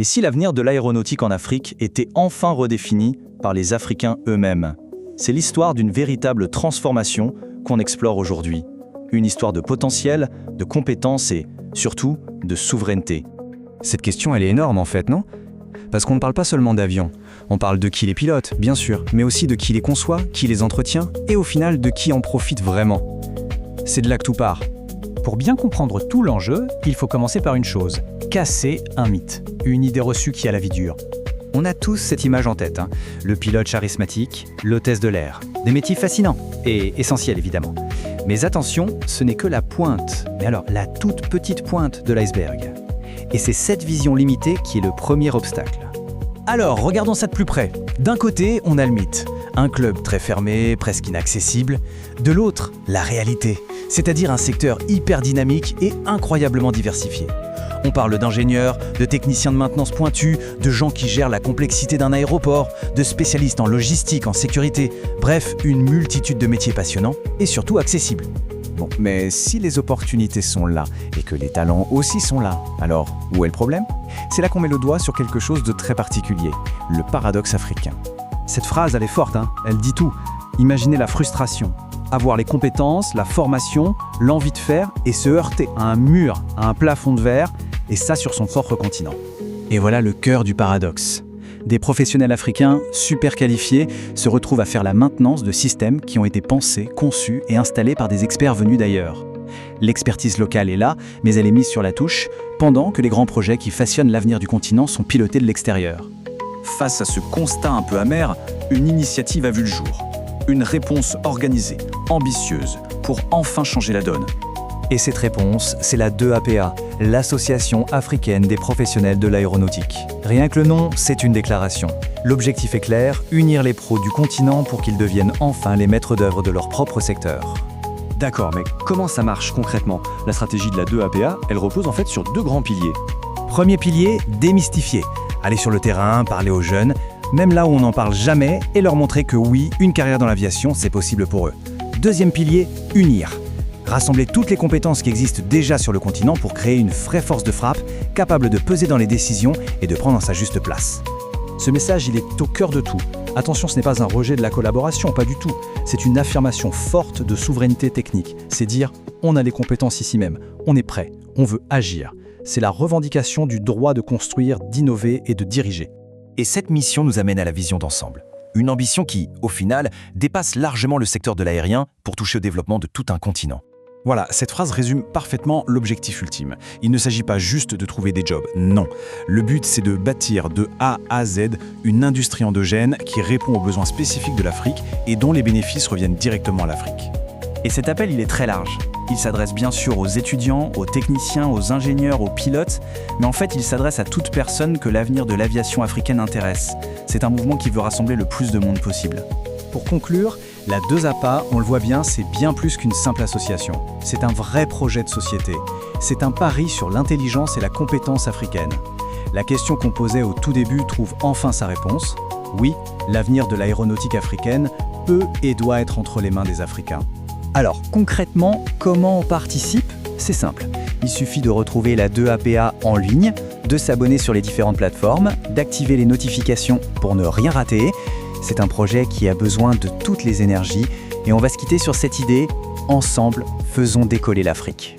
Et si l'avenir de l'aéronautique en Afrique était enfin redéfini par les Africains eux-mêmes? C'est l'histoire d'une véritable transformation qu'on explore aujourd'hui. Une histoire de potentiel, de compétences et, surtout, de souveraineté. Cette question, elle est énorme en fait, non? Parce qu'on ne parle pas seulement d'avions. On parle de qui les pilote, bien sûr, mais aussi de qui les conçoit, qui les entretient, et au final de qui en profite vraiment. C'est de là que tout part. Pour bien comprendre tout l'enjeu, il faut commencer par une chose, casser un mythe, une idée reçue qui a la vie dure. On a tous cette image en tête, le pilote charismatique, l'hôtesse de l'air. Des métiers fascinants, et essentiels évidemment. Mais attention, ce n'est que la pointe, mais alors la toute petite pointe de l'iceberg. Et c'est cette vision limitée qui est le premier obstacle. Alors, regardons ça de plus près. D'un côté, on a le mythe, un club très fermé, presque inaccessible. De l'autre, la réalité, c'est-à-dire un secteur hyper dynamique et incroyablement diversifié. On parle d'ingénieurs, de techniciens de maintenance pointus, de gens qui gèrent la complexité d'un aéroport, de spécialistes en logistique, en sécurité, bref, une multitude de métiers passionnants et surtout accessibles. Bon, mais si les opportunités sont là et que les talents aussi sont là, alors où est le problème? C'est là qu'on met le doigt sur quelque chose de très particulier, le paradoxe africain. Cette phrase, elle est forte, elle dit tout. Imaginez la frustration. Avoir les compétences, la formation, l'envie de faire et se heurter à un mur, à un plafond de verre, et ça sur son propre continent. Et voilà le cœur du paradoxe. Des professionnels africains super qualifiés se retrouvent à faire la maintenance de systèmes qui ont été pensés, conçus et installés par des experts venus d'ailleurs. L'expertise locale est là, mais elle est mise sur la touche, pendant que les grands projets qui façonnent l'avenir du continent sont pilotés de l'extérieur. Face à ce constat un peu amer, une initiative a vu le jour. Une réponse organisée, ambitieuse, pour enfin changer la donne. Et cette réponse, c'est la 2APA, l'Association africaine des professionnels de l'aéronautique. Rien que le nom, c'est une déclaration. L'objectif est clair, unir les pros du continent pour qu'ils deviennent enfin les maîtres d'œuvre de leur propre secteur. D'accord, mais comment ça marche concrètement? La stratégie de la 2APA, elle repose en fait sur deux grands piliers. Premier pilier, démystifier. Aller sur le terrain, parler aux jeunes, même là où on n'en parle jamais, et leur montrer que oui, une carrière dans l'aviation, c'est possible pour eux. Deuxième pilier, unir. Rassembler toutes les compétences qui existent déjà sur le continent pour créer une vraie force de frappe, capable de peser dans les décisions et de prendre sa juste place. Ce message, il est au cœur de tout. Attention, ce n'est pas un rejet de la collaboration, pas du tout. C'est une affirmation forte de souveraineté technique. C'est dire, on a les compétences ici même, on est prêt, on veut agir. C'est la revendication du droit de construire, d'innover et de diriger. Et cette mission nous amène à la vision d'ensemble. Une ambition qui, au final, dépasse largement le secteur de l'aérien pour toucher au développement de tout un continent. Voilà, cette phrase résume parfaitement l'objectif ultime. Il ne s'agit pas juste de trouver des jobs, non. Le but, c'est de bâtir de A à Z une industrie endogène qui répond aux besoins spécifiques de l'Afrique et dont les bénéfices reviennent directement à l'Afrique. Et cet appel, il est très large. Il s'adresse bien sûr aux étudiants, aux techniciens, aux ingénieurs, aux pilotes, mais en fait, il s'adresse à toute personne que l'avenir de l'aviation africaine intéresse. C'est un mouvement qui veut rassembler le plus de monde possible. Pour conclure, la 2APA, on le voit bien, c'est bien plus qu'une simple association. C'est un vrai projet de société. C'est un pari sur l'intelligence et la compétence africaine. La question qu'on posait au tout début trouve enfin sa réponse. Oui, l'avenir de l'aéronautique africaine peut et doit être entre les mains des Africains. Alors concrètement, comment on participe? C'est simple. Il suffit de retrouver la 2APA en ligne, de s'abonner sur les différentes plateformes, d'activer les notifications pour ne rien rater. C'est un projet qui a besoin de toutes les énergies et on va se quitter sur cette idée. Ensemble, faisons décoller l'Afrique.